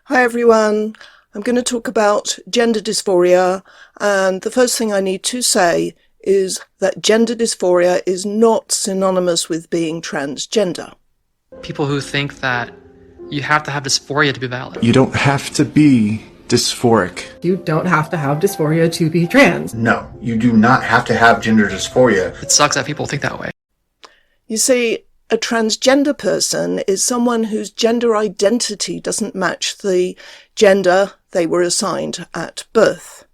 Hi everyone, I'm going to talk about gender dysphoria, and the first thing I need to say is that gender dysphoria is not synonymous with being transgender. People who think that you have to have dysphoria to be valid. You don't have to be dysphoric. You don't have to have dysphoria to be trans. No, you do not have to have gender dysphoria. It sucks that people think that way. You see, a transgender person is someone whose gender identity doesn't match the gender they were assigned at birth,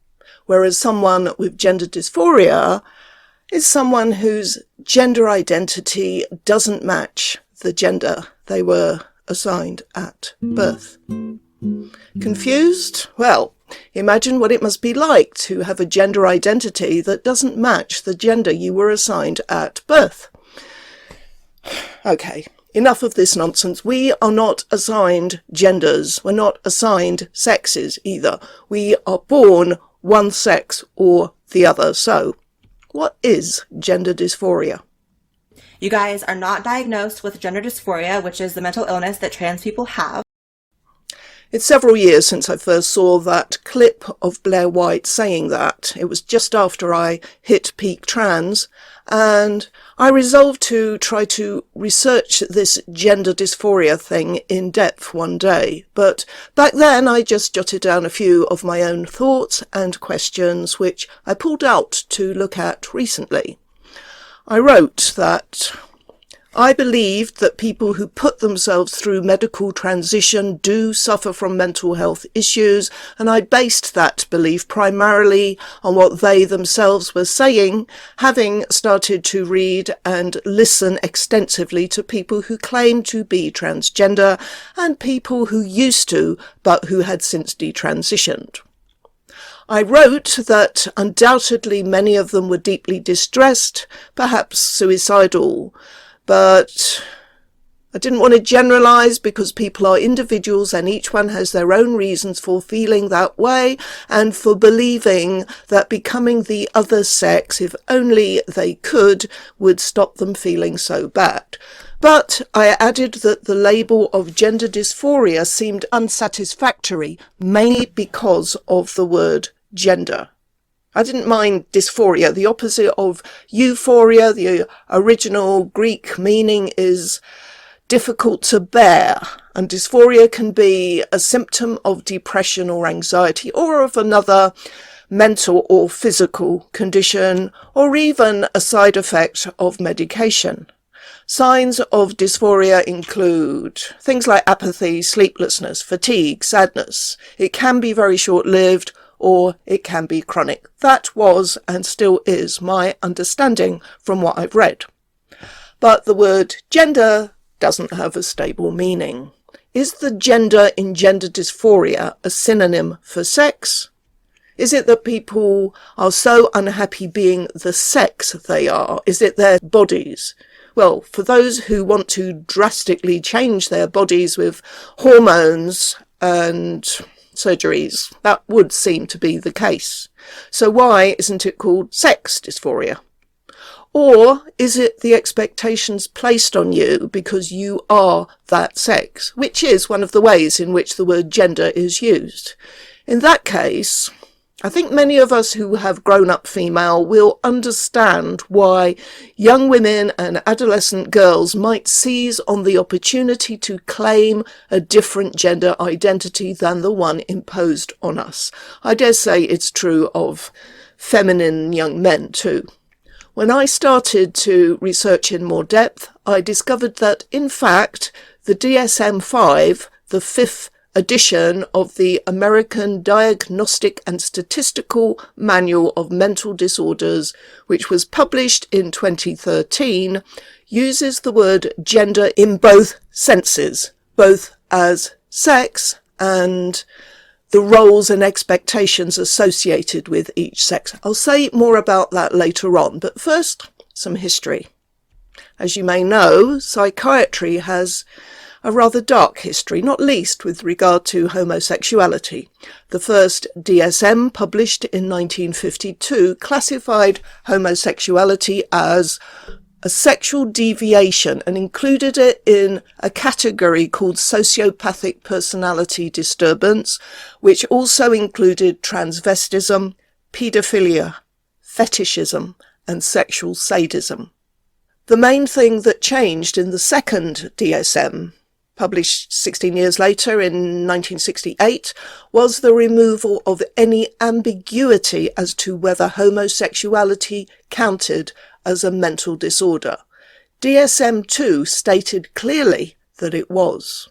whereas someone with gender dysphoria is someone whose gender identity doesn't match the gender they were assigned at birth. Confused? Well, imagine what it must be like to have a gender identity that doesn't match the gender you were assigned at birth. Okay, enough of this nonsense. We are not assigned genders. We're not assigned sexes either. We are born one sex or the other. So, what is gender dysphoria? You guys are not diagnosed with gender dysphoria, which is the mental illness that trans people have. It's several years since I first saw that clip of Blair White saying that. It was just after I hit peak trans, and I resolved to try to research this gender dysphoria thing in depth one day. But back then I just jotted down a few of my own thoughts and questions, which I pulled out to look at recently. I wrote that I believed that people who put themselves through medical transition do suffer from mental health issues, and I based that belief primarily on what they themselves were saying, having started to read and listen extensively to people who claim to be transgender and people who used to, but who had since detransitioned. I wrote that undoubtedly many of them were deeply distressed, perhaps suicidal, but I didn't want to generalize because people are individuals and each one has their own reasons for feeling that way and for believing that becoming the other sex, if only they could, would stop them feeling so bad. But I added that the label of gender dysphoria seemed unsatisfactory, mainly because of the word gender. I didn't mind dysphoria. The opposite of euphoria, the original Greek meaning, is difficult to bear, and dysphoria can be a symptom of depression or anxiety or of another mental or physical condition, or even a side effect of medication. Signs of dysphoria include things like apathy, sleeplessness, fatigue, sadness. It can be very short-lived, or it can be chronic. That was and still is my understanding from what I've read. But the word gender doesn't have a stable meaning. Is the gender in gender dysphoria a synonym for sex? Is it that people are so unhappy being the sex they are? Is it their bodies? Well, for those who want to drastically change their bodies with hormones and surgeries, that would seem to be the case. So why isn't it called sex dysphoria? Or is it the expectations placed on you because you are that sex, which is one of the ways in which the word gender is used? In that case, I think many of us who have grown up female will understand why young women and adolescent girls might seize on the opportunity to claim a different gender identity than the one imposed on us. I dare say it's true of feminine young men too. When I started to research in more depth, I discovered that, in fact, the DSM-5, the fifth edition of the American Diagnostic and Statistical Manual of Mental Disorders, which was published in 2013, uses the word gender in both senses, both as sex and the roles and expectations associated with each sex. I'll say more about that later on, but first, some history. As you may know, psychiatry has a rather dark history, not least with regard to homosexuality. The first DSM, published in 1952, classified homosexuality as a sexual deviation and included it in a category called sociopathic personality disturbance, which also included transvestism, paedophilia, fetishism, and sexual sadism. The main thing that changed in the second DSM, published 16 years later in 1968, was the removal of any ambiguity as to whether homosexuality counted as a mental disorder. DSM-2 stated clearly that it was.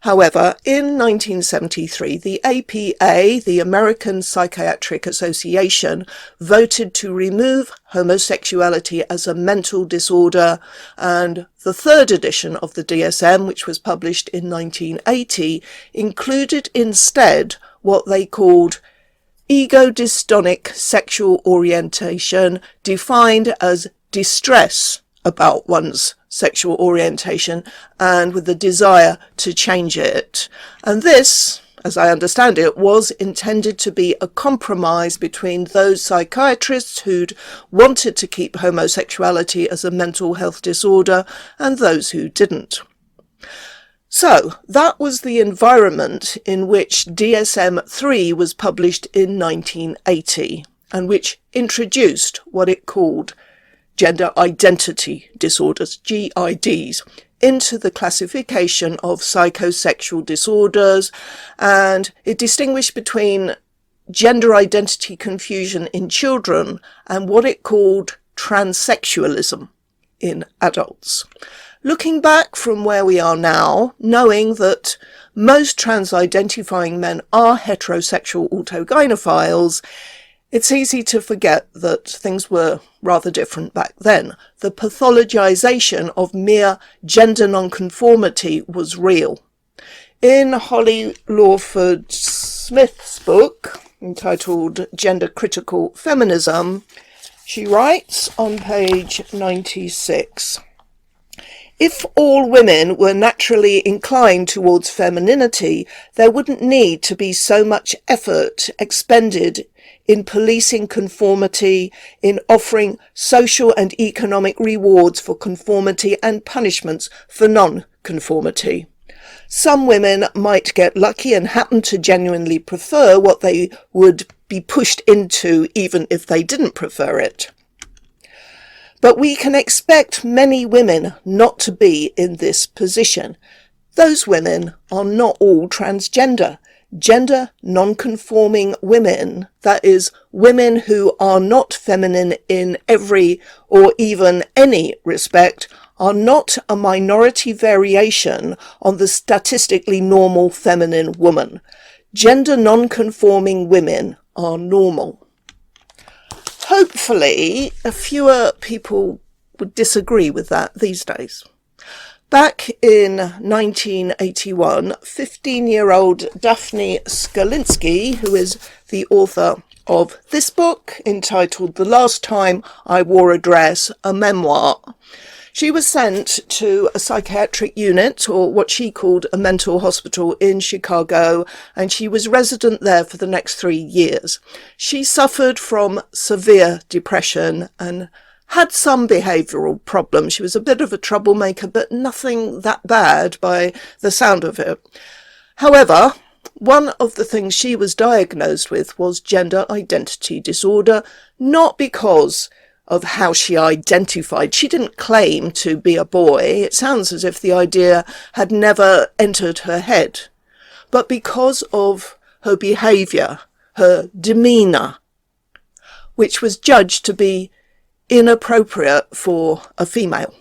However, in 1973, the APA, the American Psychiatric Association, voted to remove homosexuality as a mental disorder, and the third edition of the DSM, which was published in 1980, included instead what they called ego-dystonic sexual orientation, defined as distress about one's sexual orientation and with the desire to change it. And this, as I understand it, was intended to be a compromise between those psychiatrists who'd wanted to keep homosexuality as a mental health disorder and those who didn't. So that was the environment in which DSM-3 was published in 1980 and which introduced what it called gender identity disorders, GIDs, into the classification of psychosexual disorders, and it distinguished between gender identity confusion in children and what it called transsexualism in adults. Looking back from where we are now, knowing that most trans-identifying men are heterosexual autogynephiles, it's easy to forget that things were rather different back then. The pathologization of mere gender nonconformity was real. In Holly Lawford-Smith's book, entitled Gender Critical Feminism, she writes on page 96, "If all women were naturally inclined towards femininity, there wouldn't need to be so much effort expended in policing conformity, in offering social and economic rewards for conformity and punishments for non-conformity. Some women might get lucky and happen to genuinely prefer what they would be pushed into even if they didn't prefer it. But we can expect many women not to be in this position. Those women are not all transgender. Gender non-conforming women, that is, women who are not feminine in every or even any respect, are not a minority variation on the statistically normal feminine woman. Gender non-conforming women are normal." Hopefully, fewer people would disagree with that these days. Back in 1981, 15-year-old Daphne Scholinski, who is the author of this book entitled The Last Time I Wore a Dress, a memoir, she was sent to a psychiatric unit, or what she called a mental hospital, in Chicago, and she was resident there for the next 3 years. She suffered from severe depression and had some behavioural problems. She was a bit of a troublemaker, but nothing that bad by the sound of it. However, one of the things she was diagnosed with was gender identity disorder, not because of how she identified. She didn't claim to be a boy. It sounds as if the idea had never entered her head, but because of her behaviour, her demeanour, which was judged to be inappropriate for a female.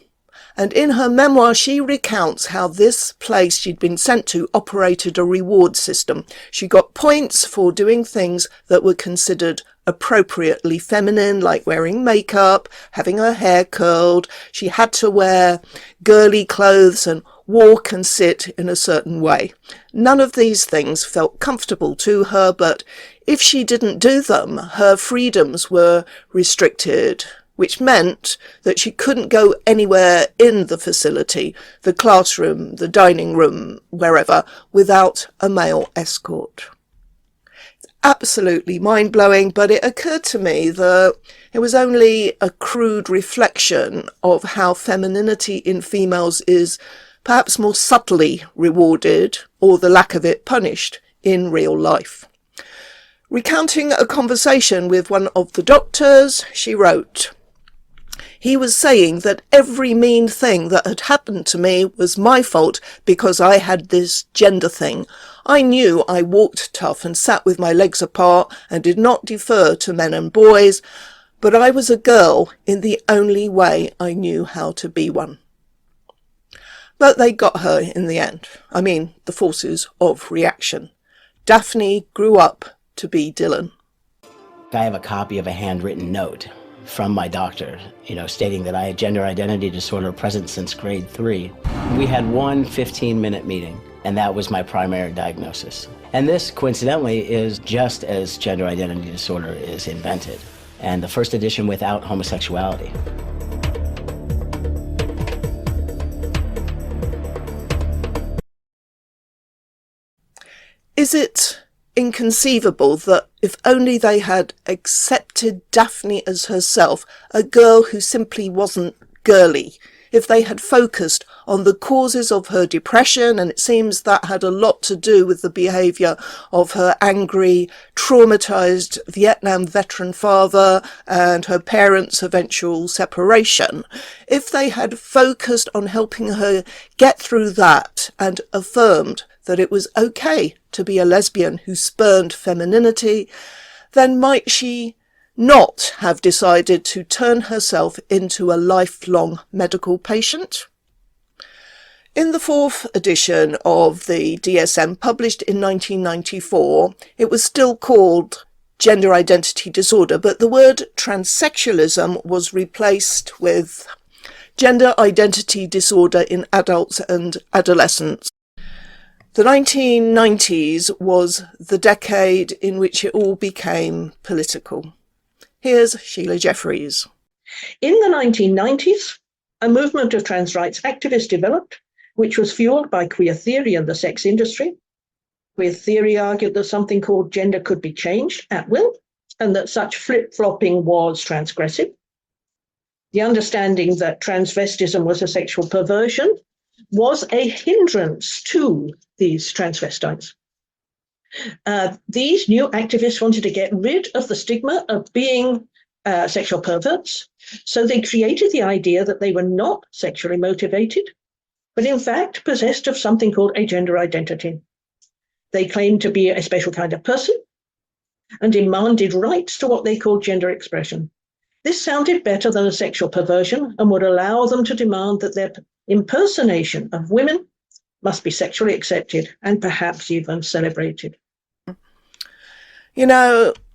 And in her memoir, she recounts how this place she'd been sent to operated a reward system. She got points for doing things that were considered appropriately feminine, like wearing makeup, having her hair curled. She had to wear girly clothes and walk and sit in a certain way. None of these things felt comfortable to her, but if she didn't do them, her freedoms were restricted, which meant that she couldn't go anywhere in the facility, the classroom, the dining room, wherever, without a male escort. It's absolutely mind-blowing, but it occurred to me that it was only a crude reflection of how femininity in females is perhaps more subtly rewarded, or the lack of it punished, in real life. Recounting a conversation with one of the doctors, she wrote, "He was saying that every mean thing that had happened to me was my fault because I had this gender thing. I knew I walked tough and sat with my legs apart and did not defer to men and boys, but I was a girl in the only way I knew how to be one." But they got her in the end. I mean, the forces of reaction. Daphne grew up to be Dylan. I have a copy of a handwritten note from my doctor, stating that I had gender identity disorder present since grade 3. We had one 15-minute meeting, and that was my primary diagnosis. And this, coincidentally, is just as gender identity disorder is invented, and the first edition without homosexuality. Is it inconceivable that if only they had accepted Daphne as herself, a girl who simply wasn't girly, if they had focused on the causes of her depression, and it seems that had a lot to do with the behaviour of her angry, traumatised Vietnam veteran father and her parents' eventual separation, if they had focused on helping her get through that and affirmed that it was okay to be a lesbian who spurned femininity, then might she not have decided to turn herself into a lifelong medical patient? In the 4th edition of the DSM, published in 1994, it was still called gender identity disorder, but the word transsexualism was replaced with gender identity disorder in adults and adolescents. The 1990s was the decade in which it all became political. Here's Sheila Jeffries. In the 1990s, a movement of trans rights activists developed, which was fueled by queer theory and the sex industry. Queer theory argued that something called gender could be changed at will, and that such flip-flopping was transgressive. The understanding that transvestism was a sexual perversion was a hindrance to these transvestites. These new activists wanted to get rid of the stigma of being sexual perverts, so they created the idea that they were not sexually motivated, but in fact possessed of something called a gender identity. They claimed to be a special kind of person and demanded rights to what they called gender expression. This sounded better than a sexual perversion and would allow them to demand that their impersonation of women must be sexually accepted and perhaps even celebrated.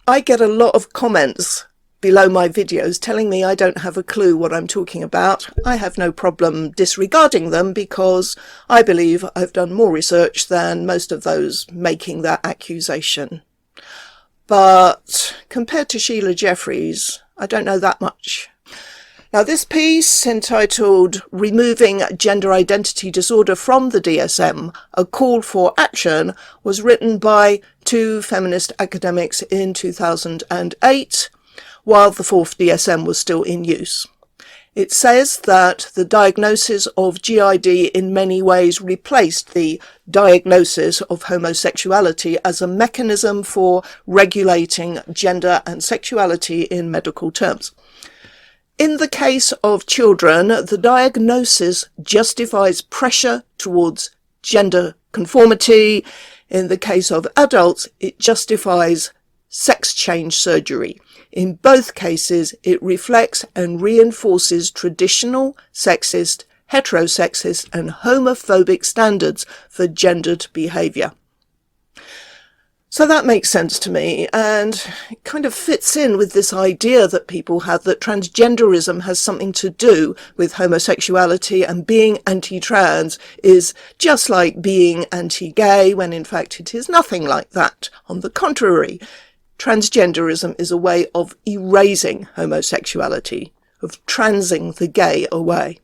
I get a lot of comments below my videos telling me I don't have a clue what I'm talking about. I have no problem disregarding them because I believe I've done more research than most of those making that accusation. But compared to Sheila Jeffries, I don't know that much. Now, this piece, entitled "Removing Gender Identity Disorder from the DSM, A Call for Action," was written by 2 feminist academics in 2008, while the 4th DSM was still in use. It says that the diagnosis of GID in many ways replaced the diagnosis of homosexuality as a mechanism for regulating gender and sexuality in medical terms. In the case of children, the diagnosis justifies pressure towards gender conformity. In the case of adults, it justifies sex change surgery. In both cases, it reflects and reinforces traditional, sexist, heterosexist, and homophobic standards for gendered behaviour. So that makes sense to me, and it kind of fits in with this idea that people have that transgenderism has something to do with homosexuality, and being anti-trans is just like being anti-gay, when in fact it is nothing like that. On the contrary, transgenderism is a way of erasing homosexuality, of transing the gay away.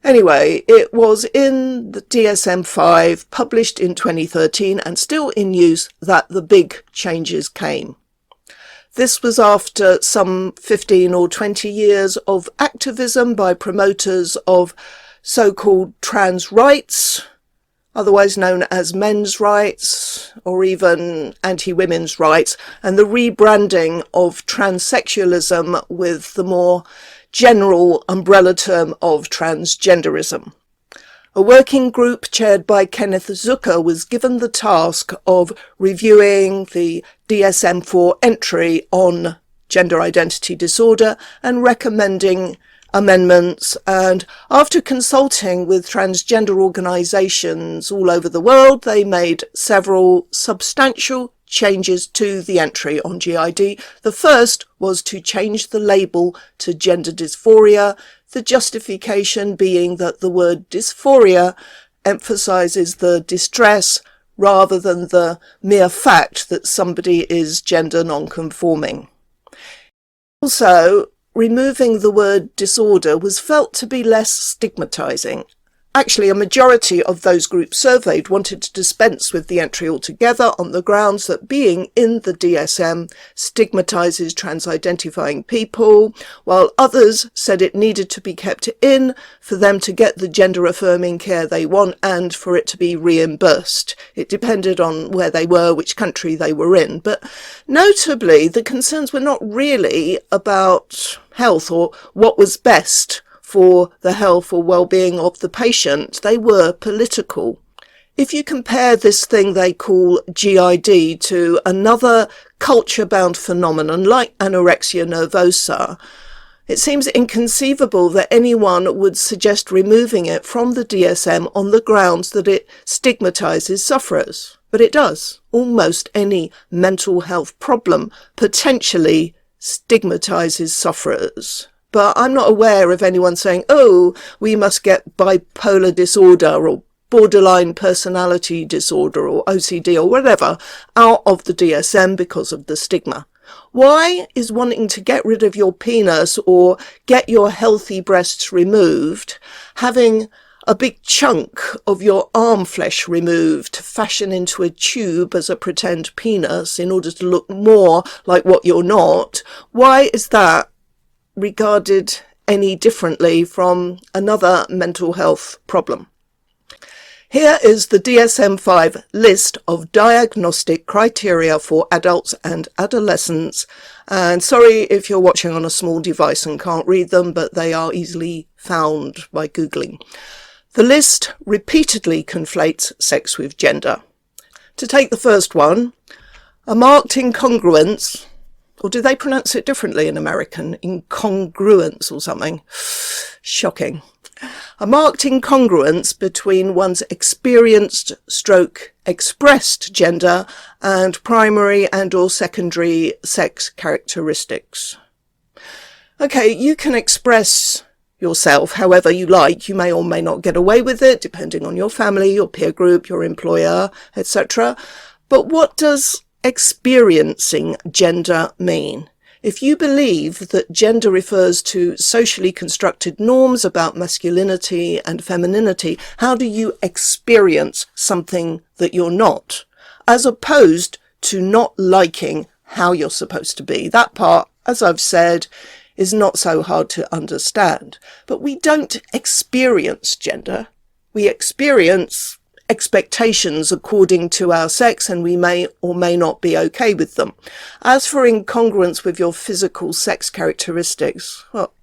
Anyway, it was in the DSM-5, published in 2013 and still in use, that the big changes came. This was after some 15 or 20 years of activism by promoters of so-called trans rights, otherwise known as men's rights or even anti-women's rights, and the rebranding of transsexualism with the more general umbrella term of transgenderism. A working group chaired by Kenneth Zucker was given the task of reviewing the DSM-4 entry on gender identity disorder and recommending amendments, and after consulting with transgender organisations all over the world, they made several substantial changes to the entry on GID. The first was to change the label to gender dysphoria, the justification being that the word dysphoria emphasises the distress rather than the mere fact that somebody is gender non-conforming. Also, removing the word disorder was felt to be less stigmatising. Actually, a majority of those groups surveyed wanted to dispense with the entry altogether on the grounds that being in the DSM stigmatises trans-identifying people, while others said it needed to be kept in for them to get the gender-affirming care they want and for it to be reimbursed. It depended on where they were, which country they were in. But notably, the concerns were not really about health or what was best for the health or well-being of the patient. They were political. If you compare this thing they call GID to another culture-bound phenomenon like anorexia nervosa, it seems inconceivable that anyone would suggest removing it from the DSM on the grounds that it stigmatises sufferers. But it does. Almost any mental health problem potentially stigmatises sufferers. But I'm not aware of anyone saying, oh, we must get bipolar disorder or borderline personality disorder or OCD or whatever out of the DSM because of the stigma. Why is wanting to get rid of your penis or get your healthy breasts removed, having a big chunk of your arm flesh removed to fashion into a tube as a pretend penis in order to look more like what you're not? Why is that regarded any differently from another mental health problem? Here is the DSM-5 list of diagnostic criteria for adults and adolescents. And sorry if you're watching on a small device and can't read them, but they are easily found by Googling. The list repeatedly conflates sex with gender. To take the first one, a marked incongruence, or do they pronounce it differently in American? Incongruence or something? Shocking. A marked incongruence between one's experienced stroke expressed gender and primary and or secondary sex characteristics. Okay, you can express yourself however you like. You may or may not get away with it, depending on your family, your peer group, your employer, etc. But what does experiencing gender mean? If you believe that gender refers to socially constructed norms about masculinity and femininity, how do you experience something that you're not, as opposed to not liking how you're supposed to be? That part, as I've said, is not so hard to understand. But we don't experience gender. We experience expectations according to our sex, and we may or may not be okay with them. As for incongruence with your physical sex characteristics, well,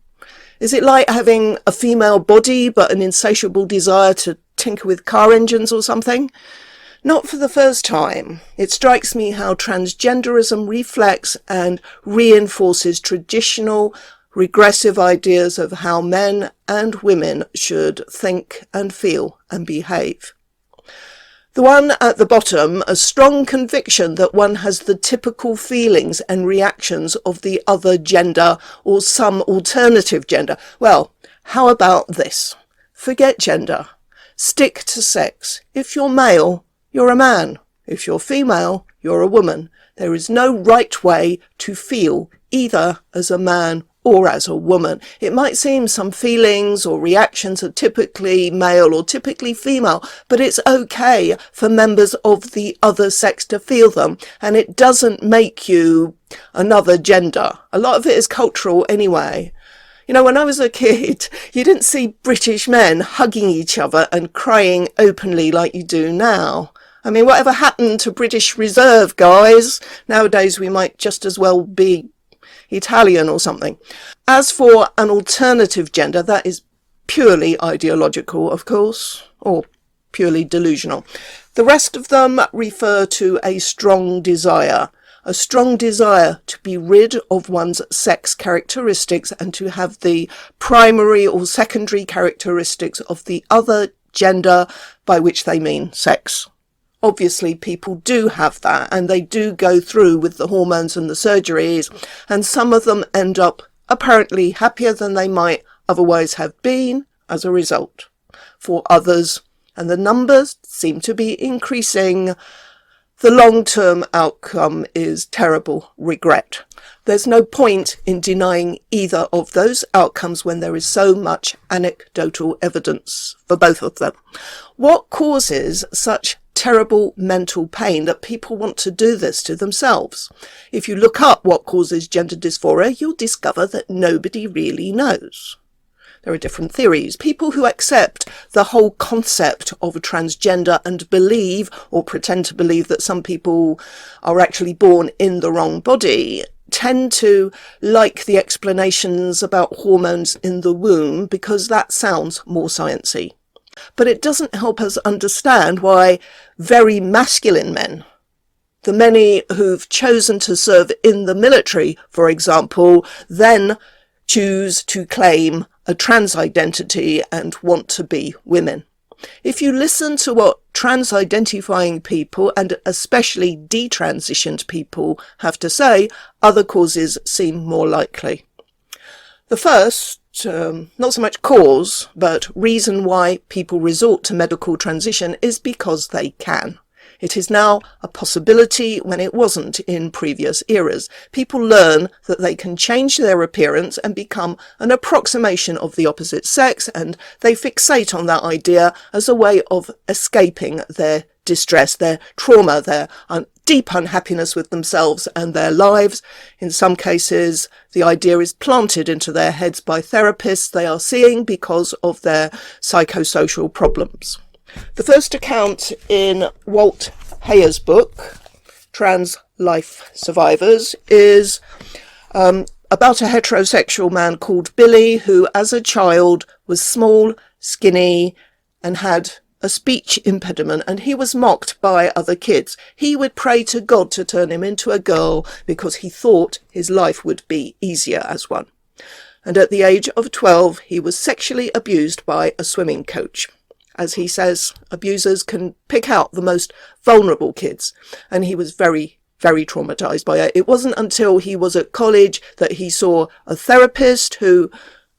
is it like having a female body but an insatiable desire to tinker with car engines or something? Not for the first time. It strikes me how transgenderism reflects and reinforces traditional regressive ideas of how men and women should think and feel and behave. The one at the bottom, a strong conviction that one has the typical feelings and reactions of the other gender or some alternative gender. Well, how about this? Forget gender. Stick to sex. If you're male, you're a man. If you're female, you're a woman. There is no right way to feel either as a man or as a woman. It might seem some feelings or reactions are typically male or typically female, but it's okay for members of the other sex to feel them, and it doesn't make you another gender. A lot of it is cultural anyway. You know, when I was a kid, you didn't see British men hugging each other and crying openly like you do now. I mean, whatever happened to British Reserve, guys? Nowadays we might just as well be Italian or something. As for an alternative gender, that is purely ideological, of course, or purely delusional. The rest of them refer to a strong desire to be rid of one's sex characteristics and to have the primary or secondary characteristics of the other gender, by which they mean sex. Obviously, people do have that, and they do go through with the hormones and the surgeries, and some of them end up apparently happier than they might otherwise have been as a result. For others, and the numbers seem to be increasing, the long-term outcome is terrible regret. There's no point in denying either of those outcomes when there is so much anecdotal evidence for both of them. What causes such terrible mental pain that people want to do this to themselves? If you look up what causes gender dysphoria, you'll discover that nobody really knows. There are different theories. People who accept the whole concept of a transgender and believe or pretend to believe that some people are actually born in the wrong body tend to like the explanations about hormones in the womb because that sounds more sciencey. But it doesn't help us understand why very masculine men, the many who've chosen to serve in the military, for example, then choose to claim a trans identity and want to be women. If you listen to what trans-identifying people, and especially detransitioned people, have to say, other causes seem more likely. The first, not so much cause, but reason why people resort to medical transition is because they can. It is now a possibility when it wasn't in previous eras. People learn that they can change their appearance and become an approximation of the opposite sex, and they fixate on that idea as a way of escaping their distress, their trauma, their deep unhappiness with themselves and their lives. In some cases, the idea is planted into their heads by therapists they are seeing because of their psychosocial problems. The first account in Walt Hayer's book, Trans Life Survivors, is about a heterosexual man called Billy who, as a child, was small, skinny, and had a speech impediment, and he was mocked by other kids. He would pray to God to turn him into a girl because he thought his life would be easier as one. And at the age of 12, he was sexually abused by a swimming coach. As he says, abusers can pick out the most vulnerable kids, and he was very, very traumatized by it. It wasn't until he was at college that he saw a therapist who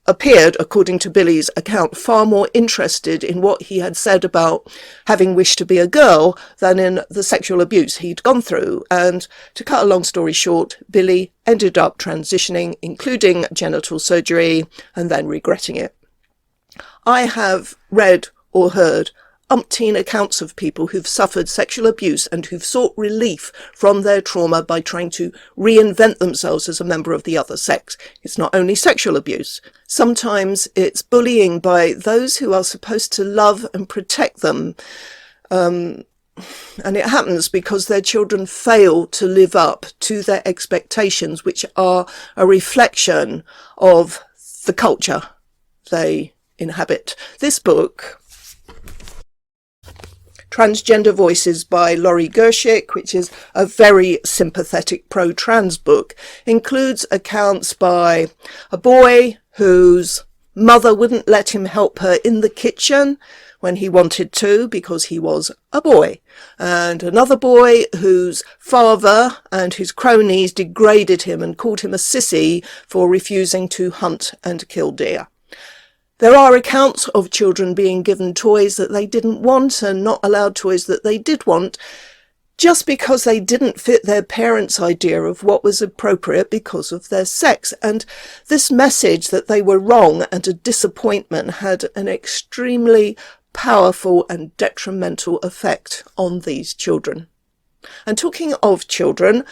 appeared, according to Billy's account, far more interested in what he had said about having wished to be a girl than in the sexual abuse he'd gone through. And to cut a long story short, Billy ended up transitioning, including genital surgery, and then regretting it. I have read or heard umpteen accounts of people who've suffered sexual abuse and who've sought relief from their trauma by trying to reinvent themselves as a member of the other sex. It's not only sexual abuse. Sometimes it's bullying by those who are supposed to love and protect them. And it happens because their children fail to live up to their expectations, which are a reflection of the culture they inhabit. This book, Transgender Voices by Laurie Girschick, which is a very sympathetic pro-trans book, includes accounts by a boy whose mother wouldn't let him help her in the kitchen when he wanted to because he was a boy, and another boy whose father and his cronies degraded him and called him a sissy for refusing to hunt and kill deer. There are accounts of children being given toys that they didn't want and not allowed toys that they did want. just because they didn't fit their parents' idea of what was appropriate because of their sex. And this message that they were wrong and a disappointment had an extremely powerful and detrimental effect on these children. And talking of children,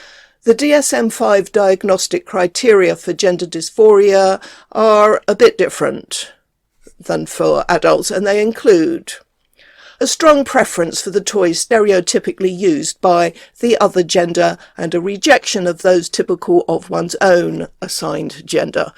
the DSM-5 diagnostic criteria for gender dysphoria are a bit different than for adults, and they include a strong preference for the toys stereotypically used by the other gender and a rejection of those typical of one's own assigned gender.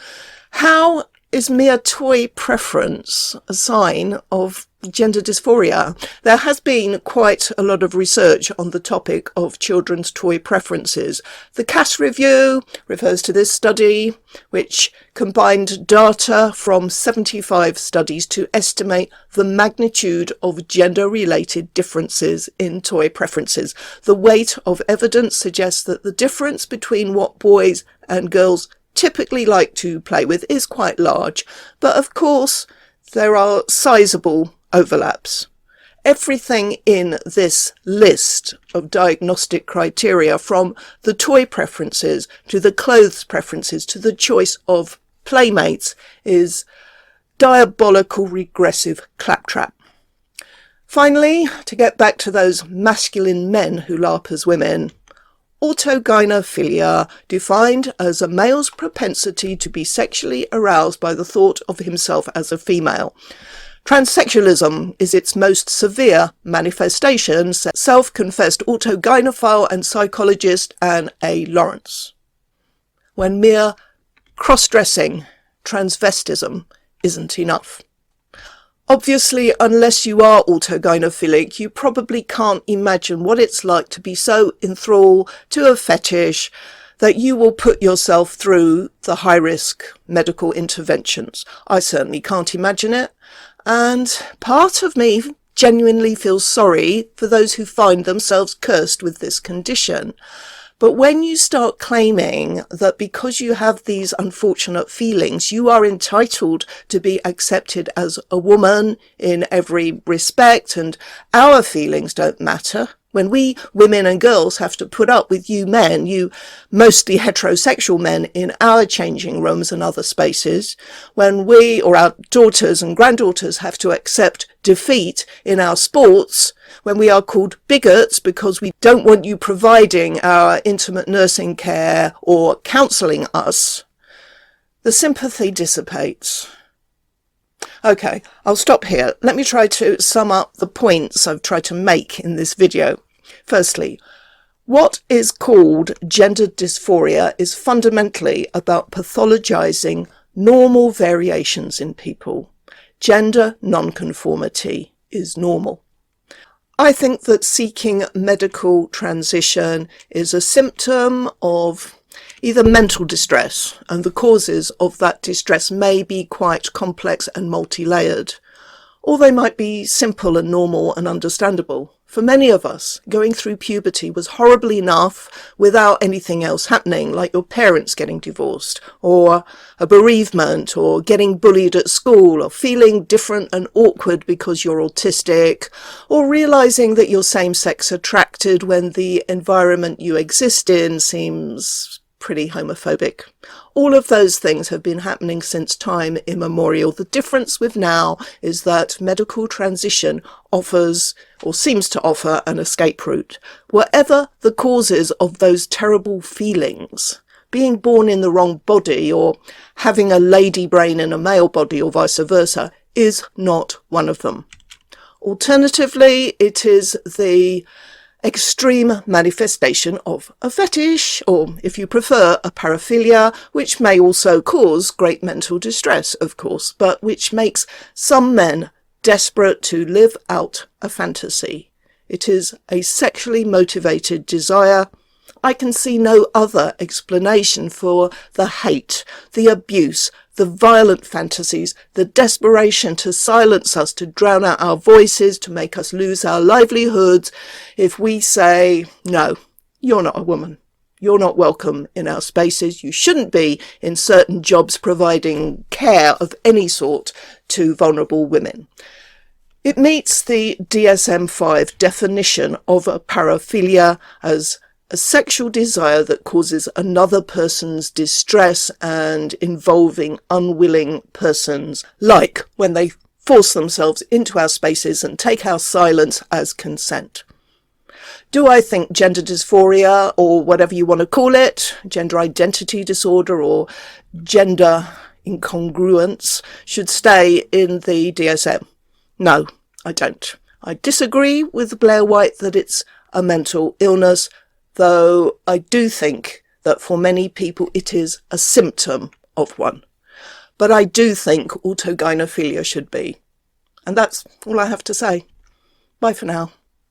How is mere toy preference a sign of gender dysphoria? There has been quite a lot of research on the topic of children's toy preferences. The Cass Review refers to this study, which combined data from 75 studies to estimate the magnitude of gender-related differences in toy preferences. The weight of evidence suggests that the difference between what boys and girls typically like to play with is quite large, but of course there are sizable overlaps. Everything in this list of diagnostic criteria, from the toy preferences to the clothes preferences to the choice of playmates, is diabolical regressive claptrap. Finally, to get back to those masculine men who LARP as women, autogynephilia, defined as a male's propensity to be sexually aroused by the thought of himself as a female. Transsexualism is its most severe manifestation, said self-confessed autogynephile and psychologist Anne A. Lawrence. When mere cross-dressing, transvestism, isn't enough. Obviously, unless you are autogynephilic, you probably can't imagine what it's like to be so enthralled to a fetish that you will put yourself through the high-risk medical interventions. I certainly can't imagine it. And part of me genuinely feels sorry for those who find themselves cursed with this condition. But when you start claiming that because you have these unfortunate feelings, you are entitled to be accepted as a woman in every respect, and our feelings don't matter, when we women and girls have to put up with you men, you mostly heterosexual men, in our changing rooms and other spaces, when we or our daughters and granddaughters have to accept defeat in our sports, when we are called bigots because we don't want you providing our intimate nursing care or counselling us, the sympathy dissipates. Okay, I'll stop here. Let me try to sum up the points I've tried to make in this video. Firstly, what is called gender dysphoria is fundamentally about pathologizing normal variations in people. Gender nonconformity is normal. I think that seeking medical transition is a symptom of either mental distress, and the causes of that distress may be quite complex and multi-layered, or they might be simple and normal and understandable. For many of us, going through puberty was horribly enough without anything else happening, like your parents getting divorced, or a bereavement, or getting bullied at school, or feeling different and awkward because you're autistic, or realizing that you're same-sex attracted when the environment you exist in seems pretty homophobic. All of those things have been happening since time immemorial. The difference with now is that medical transition offers, or seems to offer, an escape route. Whatever the causes of those terrible feelings, being born in the wrong body or having a lady brain in a male body or vice versa, is not one of them. Alternatively, it is the extreme manifestation of a fetish, or if you prefer, a paraphilia, which may also cause great mental distress, of course, but which makes some men desperate to live out a fantasy. It is a sexually motivated desire. I can see no other explanation for the hate, the abuse, the violent fantasies, the desperation to silence us, to drown out our voices, to make us lose our livelihoods if we say, no, you're not a woman. You're not welcome in our spaces. You shouldn't be in certain jobs providing care of any sort to vulnerable women. It meets the DSM-5 definition of a paraphilia as a sexual desire that causes another person's distress and involving unwilling persons, like when they force themselves into our spaces and take our silence as consent. Do I think gender dysphoria, or whatever you want to call it, gender identity disorder or gender incongruence, should stay in the DSM? No, I don't. I disagree with Blair White that it's a mental illness, though I do think that for many people it is a symptom of one. But I do think autogynephilia should be. And that's all I have to say. Bye for now.